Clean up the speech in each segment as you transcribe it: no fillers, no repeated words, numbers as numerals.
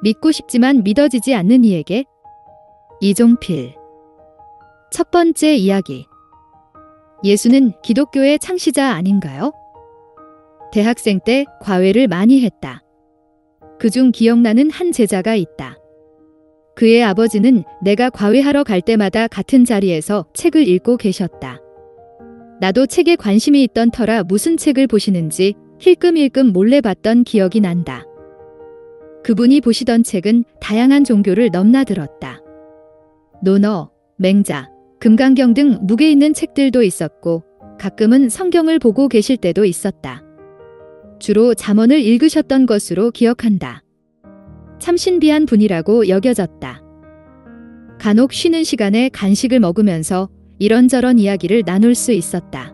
믿고 싶지만 믿어지지 않는 이에게. 이종필. 첫 번째 이야기. 예수는 기독교의 창시자 아닌가요? 대학생 때 과외를 많이 했다. 그중 기억나는 한 제자가 있다. 그의 아버지는 내가 과외하러 갈 때마다 같은 자리에서 책을 읽고 계셨다. 나도 책에 관심이 있던 터라 무슨 책을 보시는지 힐끔힐끔 몰래 봤던 기억이 난다. 그분이 보시던 책은 다양한 종교를 넘나들었다. 논어, 맹자, 금강경 등 무게 있는 책들도 있었고 가끔은 성경을 보고 계실 때도 있었다. 주로 잠언을 읽으셨던 것으로 기억한다. 참 신비한 분이라고 여겨졌다. 간혹 쉬는 시간에 간식을 먹으면서 이런저런 이야기를 나눌 수 있었다.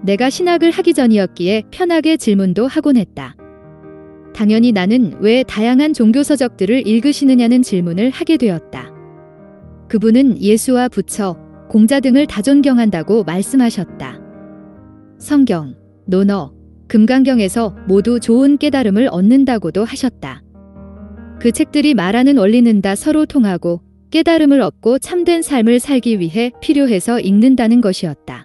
내가 신학을 하기 전이었기에 편하게 질문도 하곤 했다. 당연히 나는 왜 다양한 종교 서적들을 읽으시느냐는 질문을 하게 되었다. 그분은 예수와 부처, 공자 등을 다 존경한다고 말씀하셨다. 성경, 논어, 금강경에서 모두 좋은 깨달음을 얻는다고도 하셨다. 그 책들이 말하는 원리는 다 서로 통하고 깨달음을 얻고 참된 삶을 살기 위해 필요해서 읽는다는 것이었다.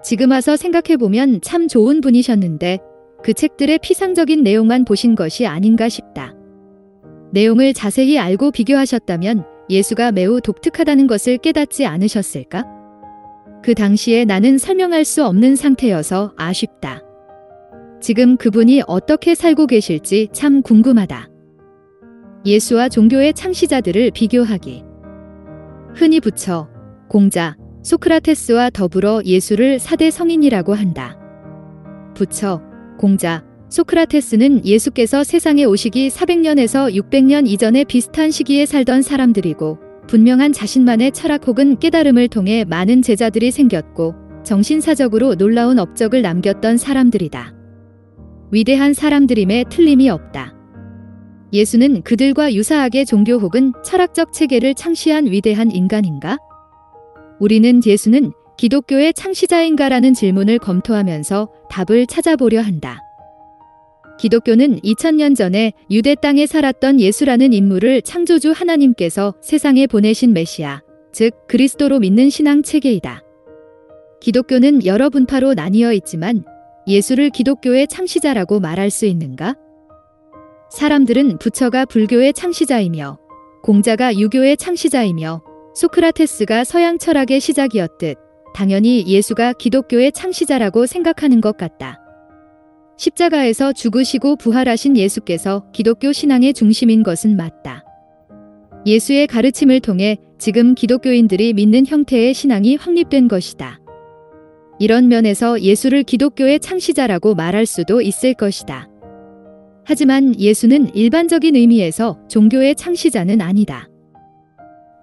지금 와서 생각해보면 참 좋은 분이셨는데 그 책들의 피상적인 내용만 보신 것이 아닌가 싶다. 내용을 자세히 알고 비교하셨다면 예수가 매우 독특하다는 것을 깨닫지 않으셨을까? 그 당시에 나는 설명할 수 없는 상태여서 아쉽다. 지금 그분이 어떻게 살고 계실지 참 궁금하다. 예수와 종교의 창시자들을 비교하기. 흔히 부처, 공자, 소크라테스와 더불어 예수를 4대 성인이라고 한다. 부처, 공자, 소크라테스는 예수께서 세상에 오시기 400년에서 600년 이전에 비슷한 시기에 살던 사람들이고 분명한 자신만의 철학 혹은 깨달음을 통해 많은 제자들이 생겼고 정신사적으로 놀라운 업적을 남겼던 사람들이다. 위대한 사람들임에 틀림이 없다. 예수는 그들과 유사하게 종교 혹은 철학적 체계를 창시한 위대한 인간인가? 우리는 예수는 기독교의 창시자인가라는 질문을 검토하면서 답을 찾아보려 한다. 기독교는 2000년 전에 유대 땅에 살았던 예수라는 인물을 창조주 하나님께서 세상에 보내신 메시아, 즉 그리스도로 믿는 신앙 체계이다. 기독교는 여러 분파로 나뉘어 있지만 예수를 기독교의 창시자라고 말할 수 있는가? 사람들은 부처가 불교의 창시자이며 공자가 유교의 창시자이며 소크라테스가 서양 철학의 시작이었듯 당연히 예수가 기독교의 창시자라고 생각하는 것 같다. 십자가에서 죽으시고 부활하신 예수께서 기독교 신앙의 중심인 것은 맞다. 예수의 가르침을 통해 지금 기독교인들이 믿는 형태의 신앙이 확립된 것이다. 이런 면에서 예수를 기독교의 창시자라고 말할 수도 있을 것이다. 하지만 예수는 일반적인 의미에서 종교의 창시자는 아니다.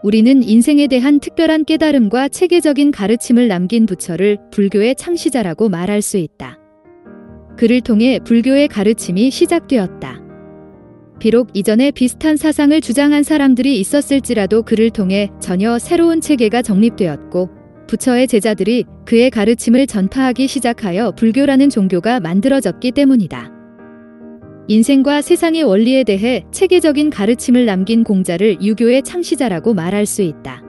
우리는 인생에 대한 특별한 깨달음과 체계적인 가르침을 남긴 부처를 불교의 창시자라고 말할 수 있다. 그를 통해 불교의 가르침이 시작되었다. 비록 이전에 비슷한 사상을 주장한 사람들이 있었을지라도 그를 통해 전혀 새로운 체계가 정립되었고 부처의 제자들이 그의 가르침을 전파하기 시작하여 불교라는 종교가 만들어졌기 때문이다. 인생과 세상의 원리에 대해 체계적인 가르침을 남긴 공자를 유교의 창시자라고 말할 수 있다.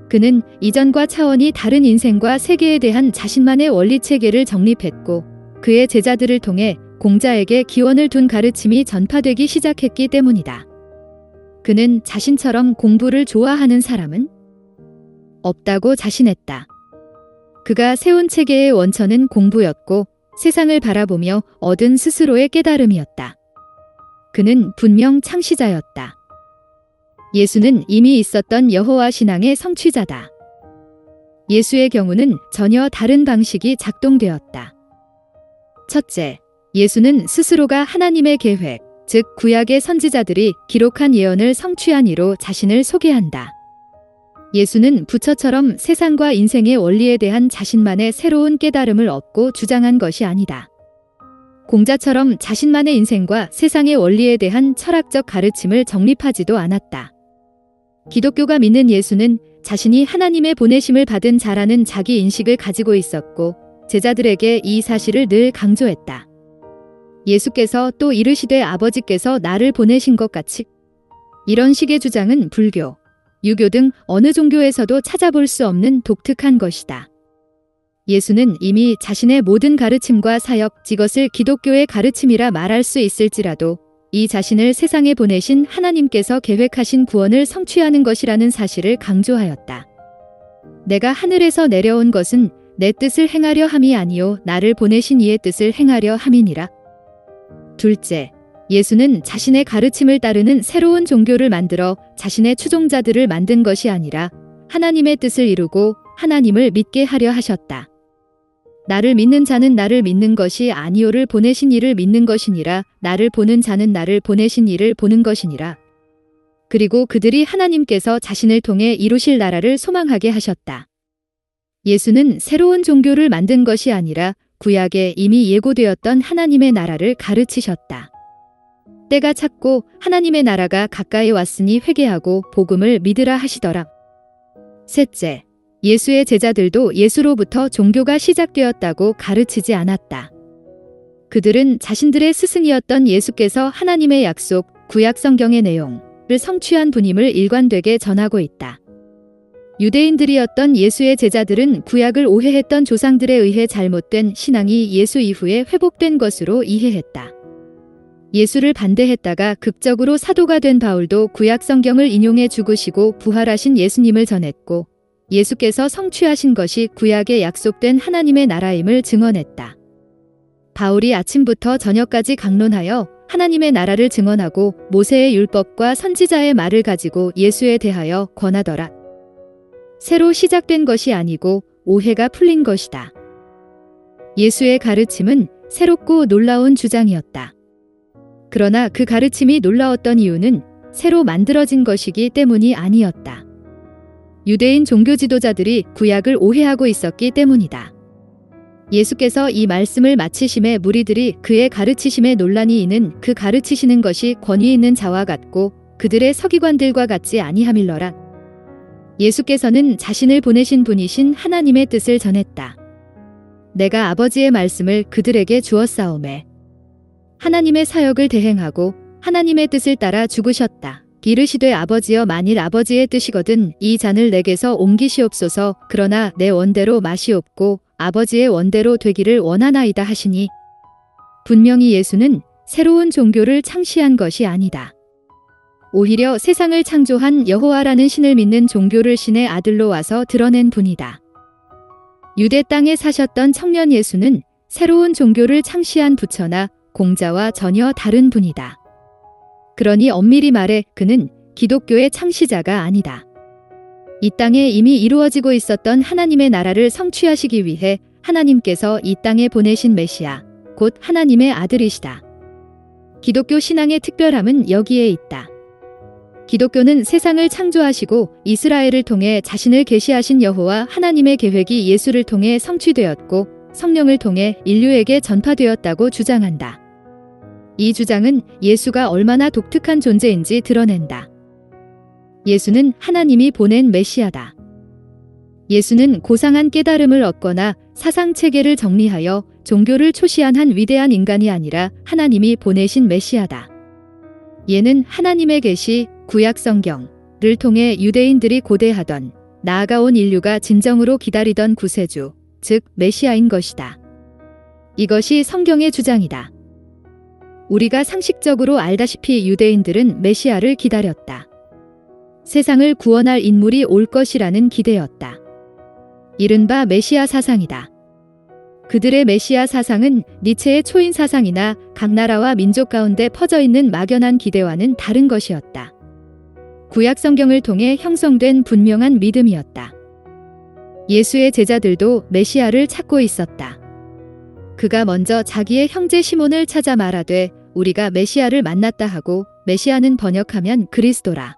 그는 이전과 차원이 다른 인생과 세계에 대한 자신만의 원리 체계를 정립했고 그의 제자들을 통해 공자에게 기원을 둔 가르침이 전파되기 시작했기 때문이다. 그는 자신처럼 공부를 좋아하는 사람은 없다고 자신했다. 그가 세운 체계의 원천은 공부였고 세상을 바라보며 얻은 스스로의 깨달음이었다. 그는 분명 창시자였다. 예수는 이미 있었던 여호와 신앙의 성취자다. 예수의 경우는 전혀 다른 방식이 작동되었다. 첫째, 예수는 스스로가 하나님의 계획, 즉 구약의 선지자들이 기록한 예언을 성취한 이로 자신을 소개한다. 예수는 부처처럼 세상과 인생의 원리에 대한 자신만의 새로운 깨달음을 얻고 주장한 것이 아니다. 공자처럼 자신만의 인생과 세상의 원리에 대한 철학적 가르침을 정립하지도 않았다. 기독교가 믿는 예수는 자신이 하나님의 보내심을 받은 자라는 자기 인식을 가지고 있었고 제자들에게 이 사실을 늘 강조했다. 예수께서 또 이르시되 아버지께서 나를 보내신 것 같이. 이런 식의 주장은 불교, 유교 등 어느 종교에서도 찾아볼 수 없는 독특한 것이다. 예수는 이미 자신의 모든 가르침과 사역, 이것을 기독교의 가르침이라 말할 수 있을지라도 이 자신을 세상에 보내신 하나님께서 계획하신 구원을 성취하는 것이라는 사실을 강조하였다. 내가 하늘에서 내려온 것은 내 뜻을 행하려 함이 아니요 나를 보내신 이의 뜻을 행하려 함이니라. 둘째, 예수는 자신의 가르침을 따르는 새로운 종교를 만들어 자신의 추종자들을 만든 것이 아니라 하나님의 뜻을 이루고 하나님을 믿게 하려 하셨다. 나를 믿는 자는 나를 믿는 것이 아니오를 보내신 이를 믿는 것이니라. 나를 보는 자는 나를 보내신 이를 보는 것이니라. 그리고 그들이 하나님께서 자신을 통해 이루실 나라를 소망하게 하셨다. 예수는 새로운 종교를 만든 것이 아니라 구약에 이미 예고되었던 하나님의 나라를 가르치셨다. 때가 찼고 하나님의 나라가 가까이 왔으니 회개하고 복음을 믿으라 하시더라. 셋째, 예수의 제자들도 예수로부터 종교가 시작되었다고 가르치지 않았다. 그들은 자신들의 스승이었던 예수께서 하나님의 약속, 구약 성경의 내용을 성취한 분임을 일관되게 전하고 있다. 유대인들이었던 예수의 제자들은 구약을 오해했던 조상들에 의해 잘못된 신앙이 예수 이후에 회복된 것으로 이해했다. 예수를 반대했다가 극적으로 사도가 된 바울도 구약 성경을 인용해 죽으시고 부활하신 예수님을 전했고 예수께서 성취하신 것이 구약에 약속된 하나님의 나라임을 증언했다. 바울이 아침부터 저녁까지 강론하여 하나님의 나라를 증언하고 모세의 율법과 선지자의 말을 가지고 예수에 대하여 권하더라. 새로 시작된 것이 아니고 오해가 풀린 것이다. 예수의 가르침은 새롭고 놀라운 주장이었다. 그러나 그 가르침이 놀라웠던 이유는 새로 만들어진 것이기 때문이 아니었다. 유대인 종교 지도자들이 구약을 오해하고 있었기 때문이다. 예수께서 이 말씀을 마치심에 무리들이 그의 가르치심에 논란이 이는 그 가르치시는 것이 권위 있는 자와 같고 그들의 서기관들과 같지 아니함일러라. 예수께서는 자신을 보내신 분이신 하나님의 뜻을 전했다. 내가 아버지의 말씀을 그들에게 주었사오매. 하나님의 사역을 대행하고 하나님의 뜻을 따라 죽으셨다. 이르시되 아버지여 만일 아버지의 뜻이거든 이 잔을 내게서 옮기시옵소서. 그러나 내 원대로 마시옵고 아버지의 원대로 되기를 원하나이다 하시니 분명히 예수는 새로운 종교를 창시한 것이 아니다. 오히려 세상을 창조한 여호와라는 신을 믿는 종교를 신의 아들로 와서 드러낸 분이다. 유대 땅에 사셨던 청년 예수는 새로운 종교를 창시한 부처나 공자와 전혀 다른 분이다. 그러니 엄밀히 말해 그는 기독교의 창시자가 아니다. 이 땅에 이미 이루어지고 있었던 하나님의 나라를 성취하시기 위해 하나님께서 이 땅에 보내신 메시아, 곧 하나님의 아들이시다. 기독교 신앙의 특별함은 여기에 있다. 기독교는 세상을 창조하시고 이스라엘을 통해 자신을 계시하신 여호와 하나님의 계획이 예수를 통해 성취되었고 성령을 통해 인류에게 전파되었다고 주장한다. 이 주장은 예수가 얼마나 독특한 존재인지 드러낸다. 예수는 하나님이 보낸 메시아다. 예수는 고상한 깨달음을 얻거나 사상체계를 정리하여 종교를 초시한 위대한 인간이 아니라 하나님이 보내신 메시아다. 예는 하나님의 계시, 구약 성경을 통해 유대인들이 고대하던 나아가온 인류가 진정으로 기다리던 구세주, 즉 메시아인 것이다. 이것이 성경의 주장이다. 우리가 상식적으로 알다시피 유대인들은 메시아를 기다렸다. 세상을 구원할 인물이 올 것이라는 기대였다. 이른바 메시아 사상이다. 그들의 메시아 사상은 니체의 초인 사상이나 각 나라와 민족 가운데 퍼져 있는 막연한 기대와는 다른 것이었다. 구약 성경을 통해 형성된 분명한 믿음이었다. 예수의 제자들도 메시아를 찾고 있었다. 그가 먼저 자기의 형제 시몬을 찾아 말하되 우리가 메시아를 만났다 하고 메시아는 번역하면 그리스도라.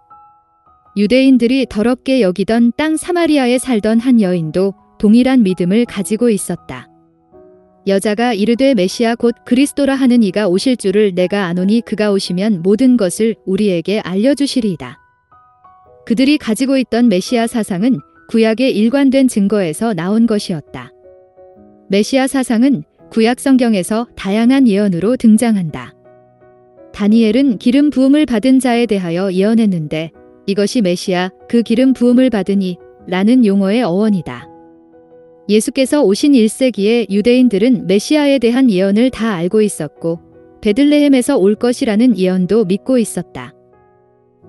유대인들이 더럽게 여기던 땅 사마리아에 살던 한 여인도 동일한 믿음을 가지고 있었다. 여자가 이르되 메시아 곧 그리스도라 하는 이가 오실 줄을 내가 아노니 그가 오시면 모든 것을 우리에게 알려주시리이다. 그들이 가지고 있던 메시아 사상은 구약의 일관된 증거에서 나온 것이었다. 메시아 사상은 구약 성경에서 다양한 예언으로 등장한다. 다니엘은 기름 부음을 받은 자에 대하여 예언했는데 이것이 메시아, 그 기름 부음을 받으니 라는 용어의 어원이다. 예수께서 오신 1세기에 유대인들은 메시아에 대한 예언을 다 알고 있었고 베들레헴에서 올 것이라는 예언도 믿고 있었다.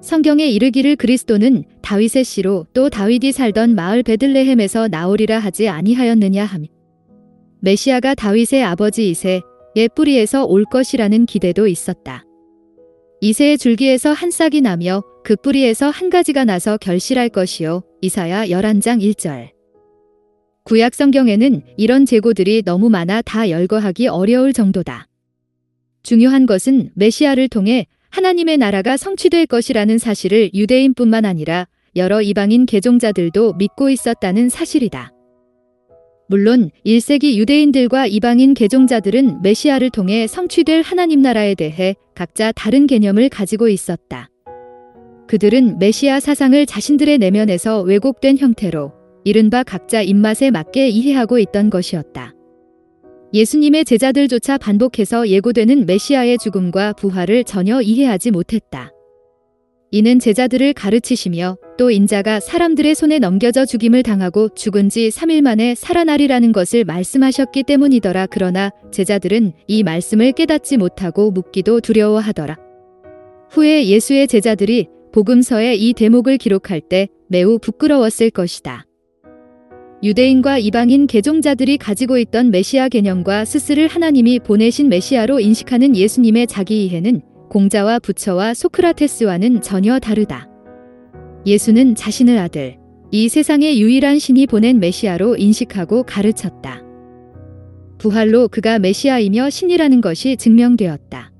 성경에 이르기를 그리스도는 다윗의 씨로 또 다윗이 살던 마을 베들레헴에서 나오리라 하지 아니하였느냐 하며 메시아가 다윗의 아버지 이새의 뿌리에서 올 것이라는 기대도 있었다. 이새의 줄기에서 한 싹이 나며 그 뿌리에서 한 가지가 나서 결실할 것이요. 이사야 11장 1절. 구약 성경에는 이런 재고들이 너무 많아 다 열거하기 어려울 정도다. 중요한 것은 메시아를 통해 하나님의 나라가 성취될 것이라는 사실을 유대인뿐만 아니라 여러 이방인 개종자들도 믿고 있었다는 사실이다. 물론 1세기 유대인들과 이방인 개종자들은 메시아를 통해 성취될 하나님 나라에 대해 각자 다른 개념을 가지고 있었다. 그들은 메시아 사상을 자신들의 내면에서 왜곡된 형태로 이른바 각자 입맛에 맞게 이해하고 있던 것이었다. 예수님의 제자들조차 반복해서 예고되는 메시아의 죽음과 부활을 전혀 이해하지 못했다. 이는 제자들을 가르치시며 또 인자가 사람들의 손에 넘겨져 죽임을 당하고 죽은 지 3일 만에 살아나리라는 것을 말씀하셨기 때문이더라. 그러나 제자들은 이 말씀을 깨닫지 못하고 묻기도 두려워하더라. 후에 예수의 제자들이 복음서에 이 대목을 기록할 때 매우 부끄러웠을 것이다. 유대인과 이방인 개종자들이 가지고 있던 메시아 개념과 스스를 하나님이 보내신 메시아로 인식하는 예수님의 자기 이해는 공자와 부처와 소크라테스와는 전혀 다르다. 예수는 자신을 아들, 이 세상의 유일한 신이 보낸 메시아로 인식하고 가르쳤다. 부활로 그가 메시아이며 신이라는 것이 증명되었다.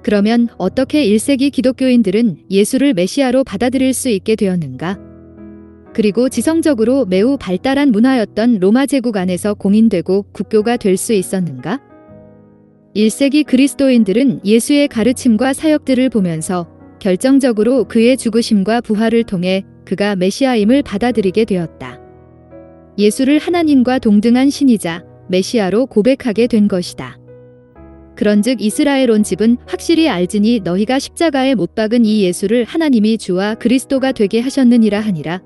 그러면 어떻게 1세기 기독교인들은 예수를 메시아로 받아들일 수 있게 되었는가? 그리고 지성적으로 매우 발달한 문화였던 로마 제국 안에서 공인되고 국교가 될 수 있었는가? 1세기 그리스도인들은 예수의 가르침과 사역들을 보면서 결정적으로 그의 죽으심과 부활을 통해 그가 메시아임을 받아들이게 되었다. 예수를 하나님과 동등한 신이자 메시아로 고백하게 된 것이다. 그런즉 이스라엘 온 집은 확실히 알지니 너희가 십자가에 못 박은 이 예수를 하나님이 주와 그리스도가 되게 하셨느니라 하니라.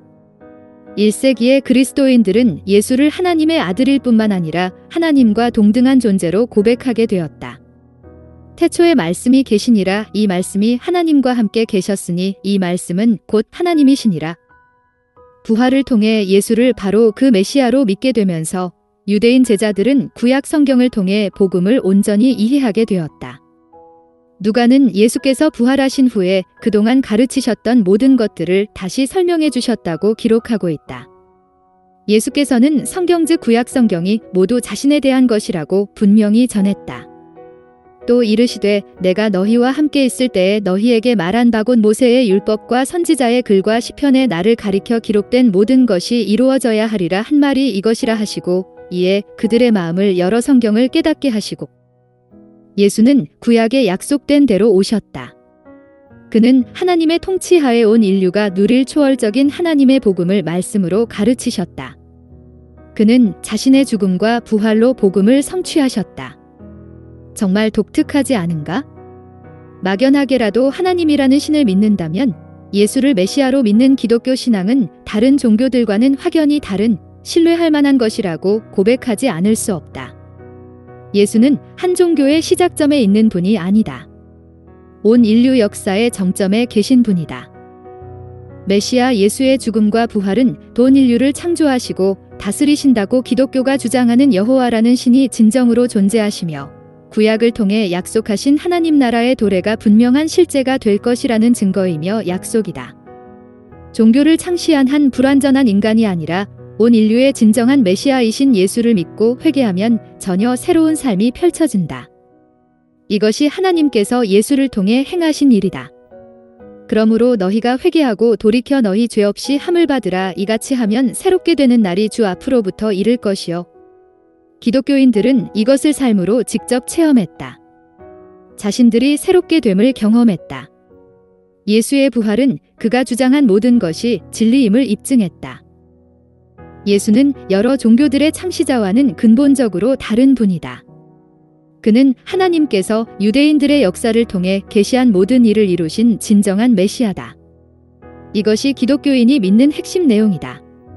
1세기의 그리스도인들은 예수를 하나님의 아들일 뿐만 아니라 하나님과 동등한 존재로 고백하게 되었다. 태초에 말씀이 계시니라. 이 말씀이 하나님과 함께 계셨으니 이 말씀은 곧 하나님이시니라. 부활을 통해 예수를 바로 그 메시아로 믿게 되면서 유대인 제자들은 구약 성경을 통해 복음을 온전히 이해하게 되었다. 누가는 예수께서 부활하신 후에 그동안 가르치셨던 모든 것들을 다시 설명해 주셨다고 기록하고 있다. 예수께서는 성경 즉 구약 성경이 모두 자신에 대한 것이라고 분명히 전했다. 또 이르시되 내가 너희와 함께 있을 때에 너희에게 말한 바 곧 모세의 율법과 선지자의 글과 시편에 나를 가리켜 기록된 모든 것이 이루어져야 하리라 한 말이 이것이라 하시고 이에 그들의 마음을 열어 성경을 깨닫게 하시고 예수는 구약에 약속된 대로 오셨다. 그는 하나님의 통치하에 온 인류가 누릴 초월적인 하나님의 복음을 말씀으로 가르치셨다. 그는 자신의 죽음과 부활로 복음을 성취하셨다. 정말 독특하지 않은가? 막연하게라도 하나님이라는 신을 믿는다면 예수를 메시아로 믿는 기독교 신앙은 다른 종교들과는 확연히 다른 신뢰할 만한 것이라고 고백하지 않을 수 없다. 예수는 한 종교의 시작점에 있는 분이 아니다. 온 인류 역사의 정점에 계신 분이다. 메시아 예수의 죽음과 부활은 온 인류를 창조하시고 다스리신다고 기독교가 주장하는 여호와라는 신이 진정으로 존재하시며 구약을 통해 약속하신 하나님 나라의 도래가 분명한 실제가 될 것이라는 증거이며 약속이다. 종교를 창시한 한 불완전한 인간이 아니라 온 인류의 진정한 메시아이신 예수를 믿고 회개하면 전혀 새로운 삶이 펼쳐진다. 이것이 하나님께서 예수를 통해 행하신 일이다. 그러므로 너희가 회개하고 돌이켜 너희 죄 없이 함을 받으라. 이같이 하면 새롭게 되는 날이 주 앞으로부터 이를 것이요. 기독교인들은 이것을 삶으로 직접 체험했다. 자신들이 새롭게 됨을 경험했다. 예수의 부활은 그가 주장한 모든 것이 진리임을 입증했다. 예수는 여러 종교들의 창시자와는 근본적으로 다른 분이다. 그는 하나님께서 유대인들의 역사를 통해 계시한 모든 일을 이루신 진정한 메시아다. 이것이 기독교인이 믿는 핵심 내용이다.